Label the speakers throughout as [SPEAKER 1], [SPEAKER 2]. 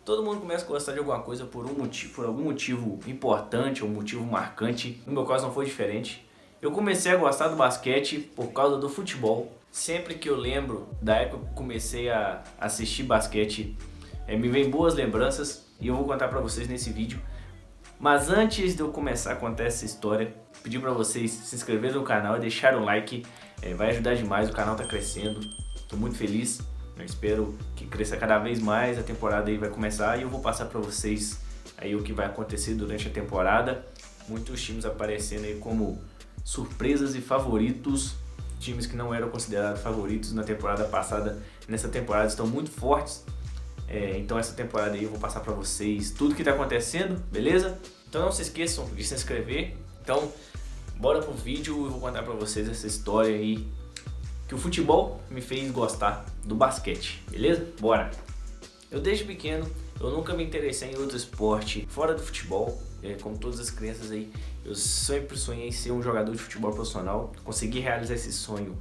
[SPEAKER 1] Todo mundo começa a gostar de alguma coisa por um motivo, por algum motivo importante ou um motivo marcante. No meu caso não foi diferente. Eu comecei a gostar do basquete por causa do futebol. Sempre que eu lembro da época que eu comecei a assistir basquete, me vem boas lembranças e eu vou contar pra vocês nesse vídeo. Mas antes de eu começar a contar essa história, pedir pra vocês se inscreverem no canal e deixarem um like, vai ajudar demais, o canal tá crescendo, tô muito feliz. Eu espero que cresça cada vez mais, a temporada aí vai começar e eu vou passar pra vocês aí o que vai acontecer durante a temporada. Muitos times aparecendo aí como surpresas e favoritos, times que não eram considerados favoritos na temporada passada, nessa temporada estão muito fortes. Então essa temporada aí eu vou passar pra vocês tudo que tá acontecendo, beleza? Então não se esqueçam de se inscrever. Então bora pro vídeo, eu vou contar pra vocês essa história aí que o futebol me fez gostar do basquete, beleza? Bora! Eu desde pequeno, eu nunca me interessei em outro esporte fora do futebol, como todas as crianças aí, eu sempre sonhei em ser um jogador de futebol profissional, consegui realizar esse sonho,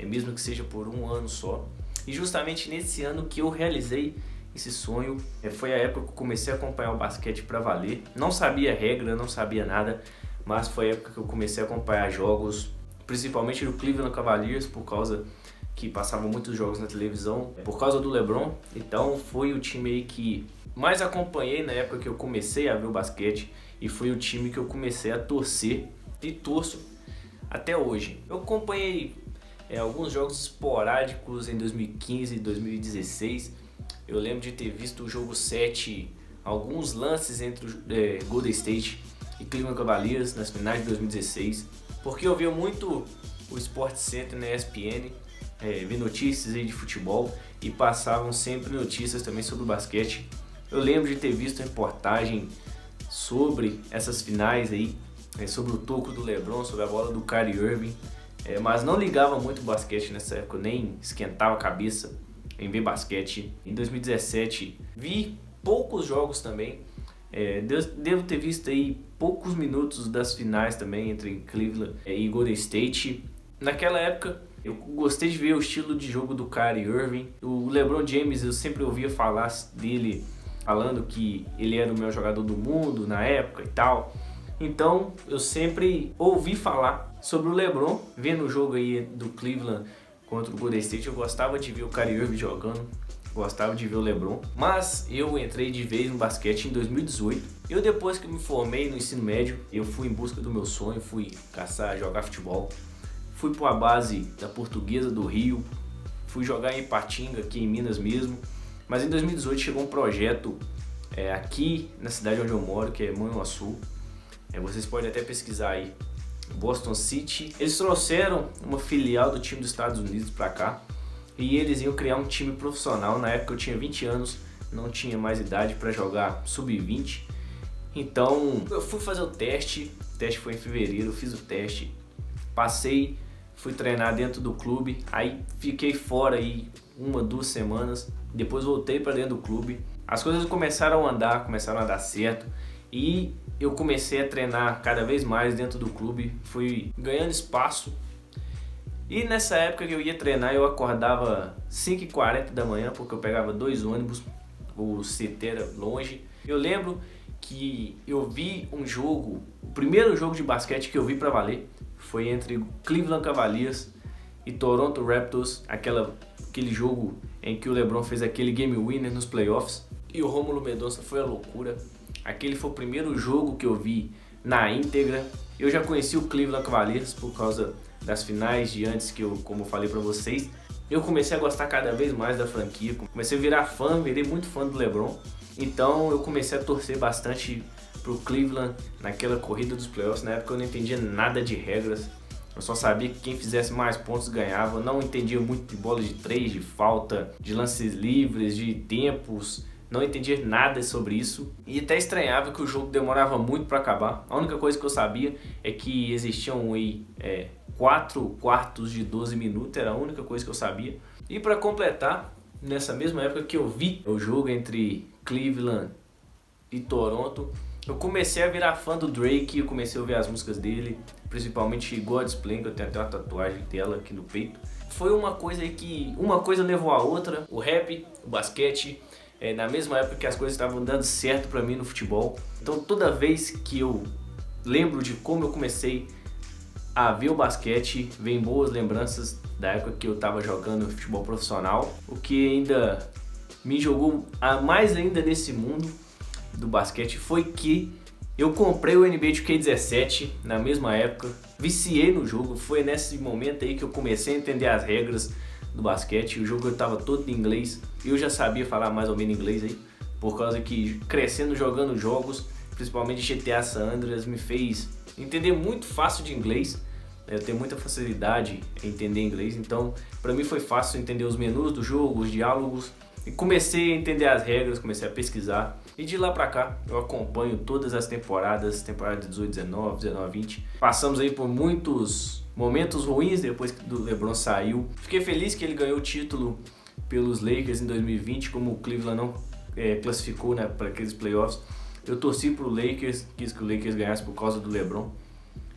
[SPEAKER 1] mesmo que seja por um ano só, e justamente nesse ano que eu realizei esse sonho, foi a época que eu comecei a acompanhar o basquete pra valer, não sabia regra, não sabia nada, mas foi a época que eu comecei a acompanhar jogos, principalmente do Cleveland Cavaliers, por causa que passavam muitos jogos na televisão, por causa do LeBron. Então foi o time aí que mais acompanhei na época que eu comecei a ver o basquete e foi o time que eu comecei a torcer e torço até hoje. Eu acompanhei alguns jogos esporádicos em 2015 e 2016. Eu lembro de ter visto o jogo 7, alguns lances entre Golden State e Cleveland Cavaliers nas finais de 2016. Porque eu via muito o Sport Center na ESPN, vi notícias aí de futebol e passavam sempre notícias também sobre o basquete. Eu lembro de ter visto reportagem sobre essas finais aí, sobre o toco do LeBron, sobre a bola do Kyrie Irving, mas não ligava muito o basquete nessa época, nem esquentava a cabeça em ver basquete. Em 2017 vi poucos jogos também. Devo ter visto aí poucos minutos das finais também entre Cleveland e Golden State. Naquela época eu gostei de ver o estilo de jogo do Kyrie Irving. O LeBron James, eu sempre ouvia falar dele, falando que ele era o melhor jogador do mundo na época e tal. Então eu sempre ouvi falar sobre o LeBron. Vendo o jogo aí do Cleveland contra o Golden State, eu gostava de ver o Kyrie Irving jogando, gostava de ver o LeBron, mas eu entrei de vez no basquete em 2018. Eu, depois que me formei no ensino médio, eu fui em busca do meu sonho, fui caçar, jogar futebol. Fui para a base da Portuguesa do Rio, fui jogar em Ipatinga, aqui em Minas mesmo. Mas em 2018 chegou um projeto aqui na cidade onde eu moro, que é Manhuaçu. Vocês podem até pesquisar aí, Boston City. Eles trouxeram uma filial do time dos Estados Unidos para cá. E eles iam criar um time profissional. Na época eu tinha 20 anos, não tinha mais idade para jogar sub-20. Então eu fui fazer o teste foi em fevereiro, eu fiz o teste, passei, fui treinar dentro do clube, aí fiquei fora aí 1-2 semanas, depois voltei para dentro do clube. As coisas começaram a andar, começaram a dar certo e eu comecei a treinar cada vez mais dentro do clube, fui ganhando espaço. E nessa época que eu ia treinar, eu acordava 5h40 da manhã, porque eu pegava 2 ônibus, o CT era longe. Eu lembro que eu vi um jogo, o primeiro jogo de basquete que eu vi pra valer, foi entre Cleveland Cavaliers e Toronto Raptors, aquele jogo em que o LeBron fez aquele game winner nos playoffs, e o Rômulo Mendonça foi a loucura. Aquele foi o primeiro jogo que eu vi na íntegra. Eu já conheci o Cleveland Cavaliers por causa das finais de antes, que eu, como eu falei pra vocês, eu comecei a gostar cada vez mais da franquia, comecei a virar fã, virei muito fã do LeBron, então eu comecei a torcer bastante pro Cleveland naquela corrida dos playoffs. Na época eu não entendia nada de regras, eu só sabia que quem fizesse mais pontos ganhava, não entendia muito de bola de 3, de falta, de lances livres, de tempos, não entendia nada sobre isso e até estranhava que o jogo demorava muito para acabar. A única coisa que eu sabia é que existiam aí 4 quartos de 12 minutos, era a única coisa que eu sabia. E para completar, nessa mesma época que eu vi o jogo entre Cleveland e Toronto, eu comecei a virar fã do Drake, eu comecei a ouvir as músicas dele, principalmente God's Plan, que eu tenho até uma tatuagem dela aqui no peito. Foi uma coisa aí que uma coisa levou a outra, o rap, o basquete, na mesma época que as coisas estavam dando certo pra mim no futebol. Então toda vez que eu lembro de como eu comecei a ver o basquete, vem boas lembranças da época que eu estava jogando futebol profissional, o que ainda me jogou mais ainda nesse mundo do basquete foi que eu comprei o NBA 2K17 na mesma época, viciei no jogo, foi nesse momento aí que eu comecei a entender as regras do basquete. O jogo eu estava todo em inglês, eu já sabia falar mais ou menos inglês aí, por causa que crescendo jogando jogos, principalmente GTA San Andreas, me fez entender muito fácil de inglês. Eu tenho muita facilidade em entender inglês, então para mim foi fácil entender os menus do jogo, os diálogos, e comecei a entender as regras, comecei a pesquisar, e de lá pra cá eu acompanho todas as temporadas, temporada 18, 19, 19, 20. Passamos aí por muitos momentos ruins depois que o LeBron saiu. Fiquei feliz que ele ganhou o título pelos Lakers em 2020, como o Cleveland não classificou, né, para aqueles playoffs. Eu torci pro Lakers, quis que o Lakers ganhasse por causa do LeBron.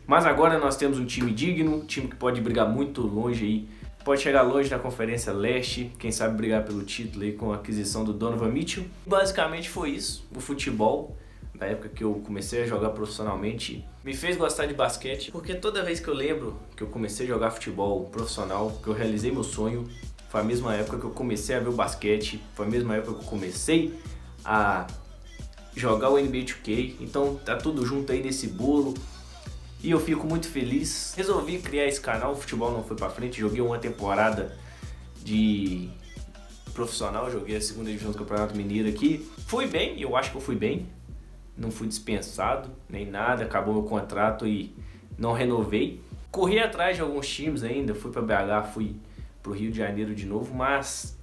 [SPEAKER 1] Mas agora nós temos um time digno, um time que pode brigar muito longe aí, pode chegar longe na Conferência Leste, quem sabe brigar pelo título aí com a aquisição do Donovan Mitchell. Basicamente foi isso, o futebol, na época que eu comecei a jogar profissionalmente, me fez gostar de basquete, porque toda vez que eu lembro que eu comecei a jogar futebol profissional, que eu realizei meu sonho, foi a mesma época que eu comecei a ver o basquete, foi a mesma época que eu comecei a jogar o NBA 2K, então tá tudo junto aí nesse bolo. E eu fico muito feliz. Resolvi criar esse canal, o futebol não foi pra frente, joguei uma temporada de profissional, joguei a segunda divisão do Campeonato Mineiro aqui. Fui bem, eu acho que eu fui bem, não fui dispensado, nem nada, acabou meu contrato e não renovei. Corri atrás de alguns times ainda, fui pra BH, fui pro Rio de Janeiro de novo, mas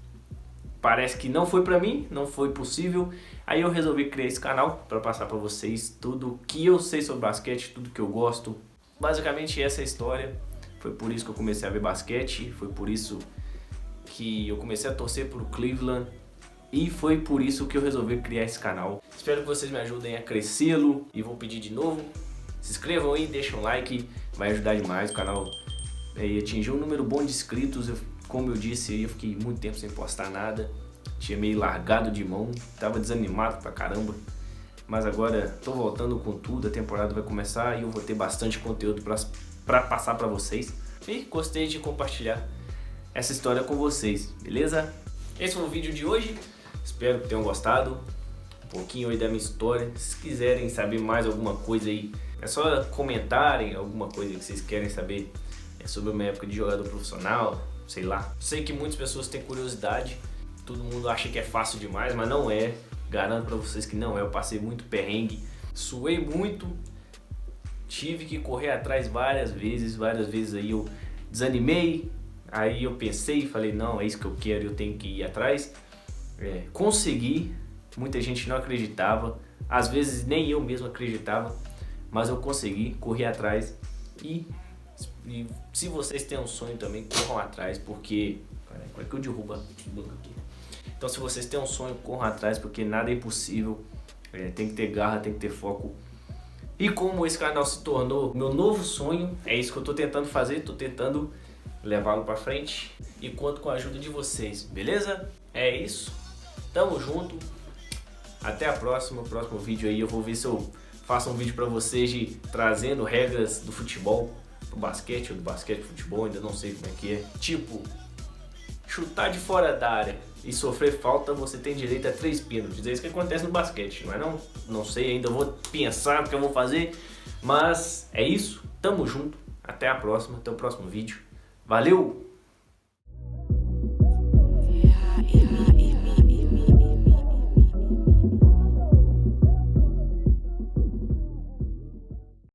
[SPEAKER 1] parece que não foi pra mim, não foi possível. Aí eu resolvi criar esse canal para passar para vocês tudo que eu sei sobre basquete, tudo que eu gosto. Basicamente essa é a história. Foi por isso que eu comecei a ver basquete, foi por isso que eu comecei a torcer pro Cleveland e foi por isso que eu resolvi criar esse canal. Espero que vocês me ajudem a crescê-lo e vou pedir de novo, se inscrevam aí, deixem um like, vai ajudar demais o canal atingir um número bom de inscritos. Como eu disse, eu fiquei muito tempo sem postar nada. Tinha meio largado de mão, tava desanimado pra caramba, mas agora tô voltando com tudo, a temporada vai começar e eu vou ter bastante conteúdo pra passar pra vocês. E gostei de compartilhar essa história com vocês, beleza? Esse foi o vídeo de hoje, espero que tenham gostado, um pouquinho aí da minha história. Se quiserem saber mais alguma coisa aí, é só comentarem alguma coisa que vocês querem saber sobre a minha época de jogador profissional, sei lá. Sei que muitas pessoas têm curiosidade, todo mundo acha que é fácil demais, mas não é. Garanto pra vocês que não é. Eu passei muito perrengue, suei muito, tive que correr atrás várias vezes aí eu desanimei, aí eu pensei e falei, não, é isso que eu quero, eu tenho que ir atrás. Consegui, muita gente não acreditava, às vezes nem eu mesmo acreditava, mas eu consegui, corri atrás e se vocês têm um sonho também, corram atrás, porque... Como é que eu derrubo aqui? Então se vocês têm um sonho, corram atrás, porque nada é impossível. Tem que ter garra, tem que ter foco. E como esse canal se tornou meu novo sonho, é isso que eu tô tentando fazer, tô tentando levá-lo pra frente. E conto com a ajuda de vocês, beleza? É isso, tamo junto. Até a próxima, o próximo vídeo aí eu vou ver se eu faço um vídeo pra vocês de trazendo regras do futebol pro basquete, ou do basquete pro futebol, ainda não sei como é que é. Tipo, chutar de fora da área e sofrer falta, você tem direito a 3 pênaltis. É isso que acontece no basquete, não é não? Não sei, ainda vou pensar o que eu vou fazer, mas é isso, tamo junto, até a próxima, até o próximo vídeo. Valeu!